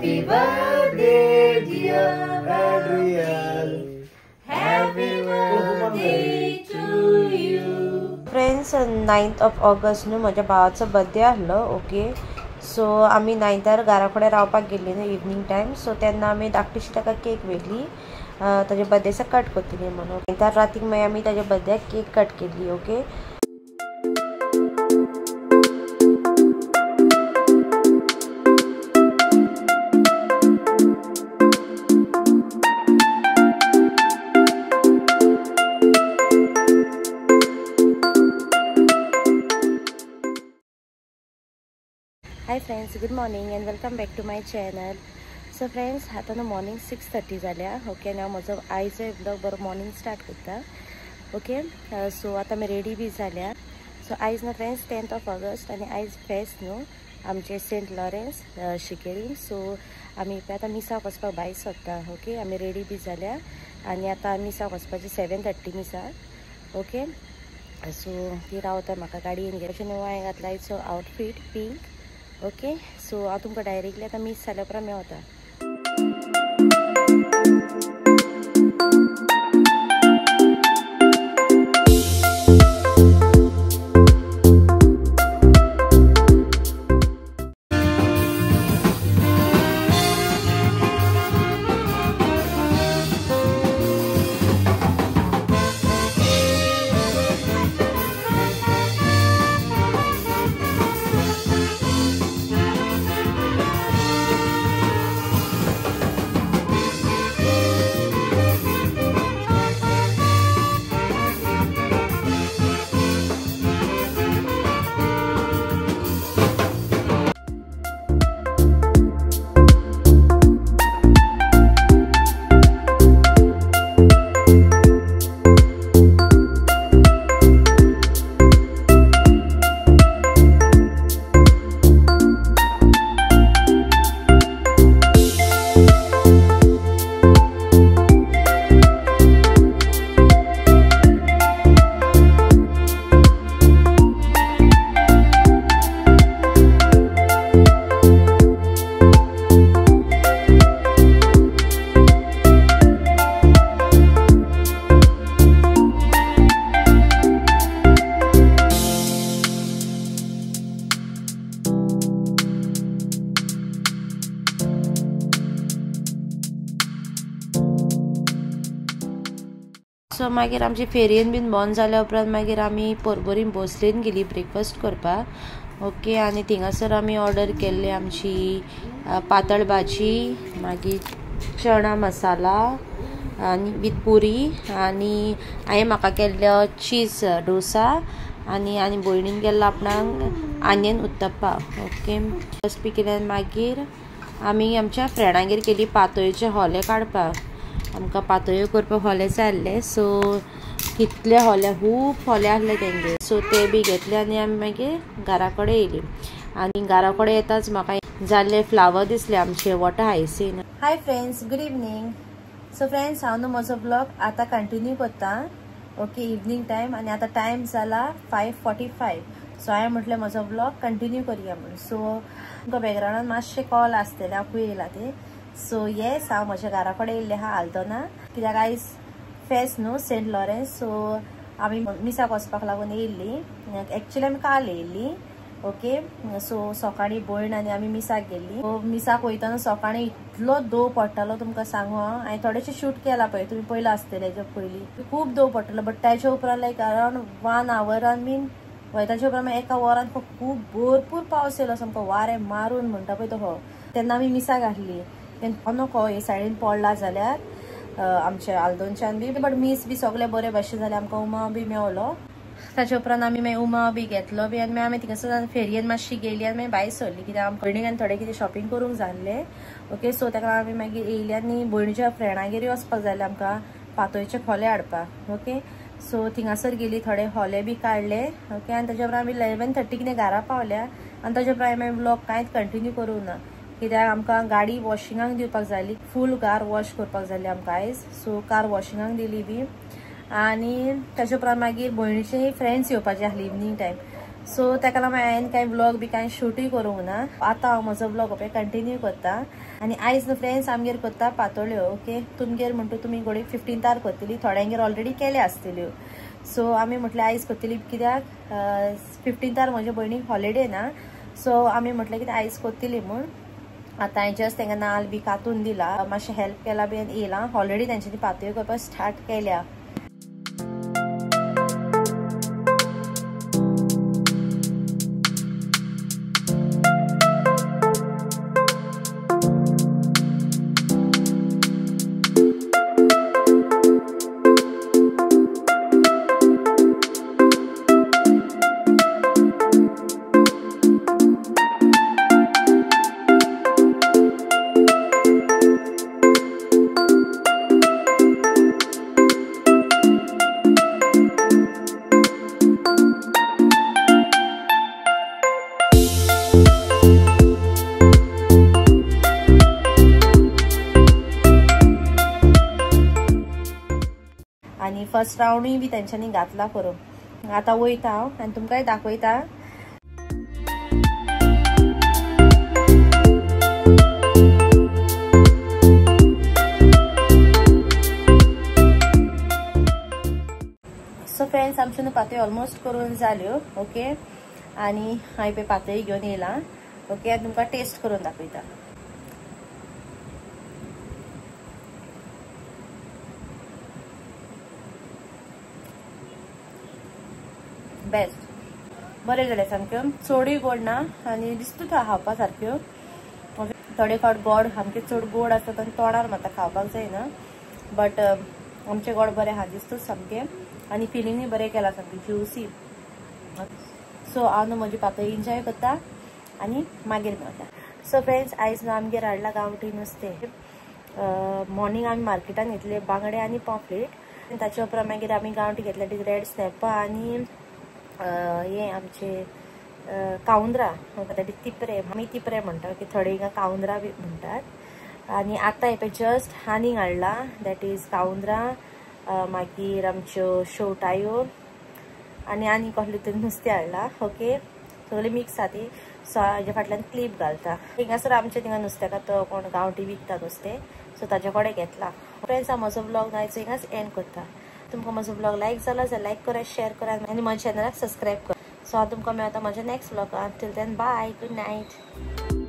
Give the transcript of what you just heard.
Happy birthday, dear Adriel. Happy birthday to you. Friends 9th of August न्हू म्हज्या भावाचो birthday आहलो. Okay, सो आमी 9थार घरा कडेन रावपाक गेल्ली न्हू इवनिंग टायम. सो तेन्ना आमी धाकटीशी ताका केक व्हेली ताजे बर्थडेचा कट करतली म्हणून. 9थार रातीक मागीर आमी ताजे बर्थडेक केक कट केली. Okay, hi friends, good morning and welcome back to my channel. So friends, आता न्हू मॉर्निंग 6:30 जाल्या. ओके, आनी हांव म्हजो आयचो ब्लॉग बरो मॉर्निंग स्टार्ट करता. ओके, सो आतां आमी रेडी बी जाल्या. सो आयज न्हू फ्रेंड्स 10th of August आनी आयज फेस्त न्हू आमचे सेंट लॉरेन्स शिकेरीन. सो आमी आतां मिसाक वचपाक भायर सरता. ओके, आमी रेडी बी जाल्या आनी आतां मिसाक वचपाची 7:30 मिसाक. ओके, सो ती रावता म्हाका गाडयेन घे. अशें न्हू हांवें घातला आयचो आउटफीट पिंक. ओके, सो हांव तुमकां डायरेक्टली आतां मिस जाल्या उपरांत मेवता. सो मागीर आमची फेरयेन बीन बंद जाल्या उपरांत मागीर आमी पर्वरीन भोसलेन गेली ब्रेकफास्ट करपाक. ओके, आनी थिंगासर आमी ऑर्डर केल्ली आमची पातळ भाजी, मागीर चणा मसाला आनी विथ पुरी, आनी हांवें म्हाका केल्लो चीज डोसा, आनी भयणीन केल्लो आपणाक आनियन उत्तप्पा. ओके, फस्ट केल्यान मागीर आमी आमच्या फ्रेंडांगेर गेली पातोळेचे होले काडपाक. आमकां पातोळ्यो करपाक होले जाय आसले. सो कितले होले, खूब होले आसले तेंगे. सो ते बी घेतले आनी आमी मागीर घरा कडेन येयली. आनी घरा कडेन येताच म्हाका जाल्ले फ्लावर दिसले आमचे water hyacinth. Hi friends, good evening. So friends, हांव न्हू म्हजो ब्लॉग आतां कंटिन्यू करता. ओके, इवनिंग टायम आनी आतां टायम जाला 5:45. सो हांवें म्हटलें म्हजो ब्लॉग कंटिन्यू करया म्हणून. सो तुमकां बॅकग्रावंडान मातशे कॉल आसतले, हांव येयला ते. सो येस, हांव म्हज्या घरा कडेन येयल्लें आहा आल्दोना, कित्याक आयज फेस्त न्हू सेंट लॉरेन्स. सो आमी मिसाक वचपाक लागून येयल्ली. एक्चुअली आमी काल येयल्ली. ओके, सो सकाळीं भयण आनी आमी मिसाक गेल्ली. मिसाक वयतना सकाळीं इतलो दव पडटालो तुमकां सांगू. हांवें थोडेशें शूट केला पळय, तुमी पयला आसतलें हेच्या पयलीं. खूब दव पडटालो, बट ताच्या उपरांत लायक अरावंड 1 आवरान बीन वयताच्या उपरांत एका वरान खूब भरपूर पावस येयलो, सामको वारें मारून म्हणटा पळय तो. तेन्ना आमी मिसाक घातली. नको हे सायडीन पडला जाल्यार आमच्या आल्दोनच्यान बी, बट मीस बी सगळे बरे भाशेन जाले. आमकां उमा बी मेवलो. ताच्या उपरांत आमी मागीर उमा बी घेतलो बी, आनी मागीर आमी थिंगासर फेरयेन मातशी गेली आनी मागीर भायर सरली, कित्याक आमकां भयणीक थोडें कितें शॉपिंग करूंक जाय आसलें. ओके, सो ताका आमी मागीर येयली आनी भयणीच्या फ्रेंडांगेर वचपाक जाय आसलें आमकां पातोळेचे खोले हाडपाक. ओके, सो थिंगासर गेली, थोडे खोले बी काडले. ओके, आनी ताच्या उपरांत आमी 11:30 कितें घरा पावल्या. आनी ताच्या उपरांत हांवें ब्लॉग कांयच कंटिन्यू करूंक ना, कित्याक आमकां गाडी वॉशिंगाक दिवपाक जाली. फूल कार वॉश करपाक जाली आमकां आयज. सो कार वॉशिंगाक दिली बी. आनी ताच्या उपरांत मागीर भयणीचे फ्रेंड्स येवपाचे आसले इवनिंग टायम. सो ताका लागून हांवें कांय व्लॉग बी कांय शूटूय करूंक ना. आतां हांव म्हजो व्लॉग पळय कंटिन्यू करता. आनी आयज न्हू फ्रेंड्स आमगेर करता पातोळ्यो. ओके, तुमगेर म्हणटा तुमी घोडी 15 करतली, थोड्यांगेर ऑलरेडी केले आसतल्यो. सो आमी म्हटलें आयज करतली कित्याक 15 म्हज्या भयणीक हॉलिडे ना. सो आमी म्हटलें कितें आयज करतली म्हूण. आतां हांवें जस्ट तांकां नाल्ल बी कातून दिला, मातशें हेल्प केला बी आनी येयलां. ऑलरेडी तांच्यांनी पातोळ्यो करपाक स्टार्ट केल्या. आणि फर्स्ट राउंडूय बी तेंच्यांनी घातला करूंक. आतां वयता हांव आनी तुमकांय दाखयता. सो फ्रेंड्स आमच्यो पातळी ऑलमोस्ट करून जाल्यो. ओके, आनी हांवें पळय पातळी घेवन येयलां. ओके, आनी तुमकां टेस्ट करून दाखयता. बेस्ट बरें जालें सामक्यो. चडूय गोड ना आनी दिसता खावपा सारक्यो. थोडे फावट गोड सामके चड गोड आसता आनी तोंडार मात खावपाक जायना. बट आमचे गोड बरें आहा दिसता सामके. आनी फिलींगूय बरें केला सामकें ज्युसी. सो हांव न्हू म्हजी पातळी एन्जॉय करता आनी मागीर मेळटा. सो फ्रेंड्स आयज न्हू आमगेर हाडला गांवठी नुस्तें. मॉर्निंग आमी मार्केटान घेतले बांगडे आनी पॉम्फ्लेट. ताचे उपरांत मागीर आमी गांवठी घेतले रेड स्नॅपा आनी हे आमचे काउंदरां तिपरे. आमी तिपरे म्हणटा की थोडे हिंगा काउंदरां बी म्हणटात. आनी आतां हे पळय जस्ट आनीक हाडला दॅट इज काउंदरां, मागीर आमच्यो शेवटायो आनी कसलें तरी नुस्तें हाडलां. ओके, सगळें मिक्स आहा ती. सो हाज्या फाटल्यान क्लिप घालता. हिंगासर आमचे थिंगा नुस्तेंकार तो कोण गांवठी विकता नुस्तें, सो ताजे कडेन घेतला. फ्रेंड्स हांव म्हजो ब्लॉग आयज हिंगाच एंड करता. तुमकां म्हजो ब्लॉग लायक जाला जाल्यार लायक करा, शेअर करा आनी म्हज्या चॅनलाक सबस्क्रायब करा. सो हांव तुमकां मेळटा म्हज्या नेक्स्ट ब्लॉगान. Till then bye, good night.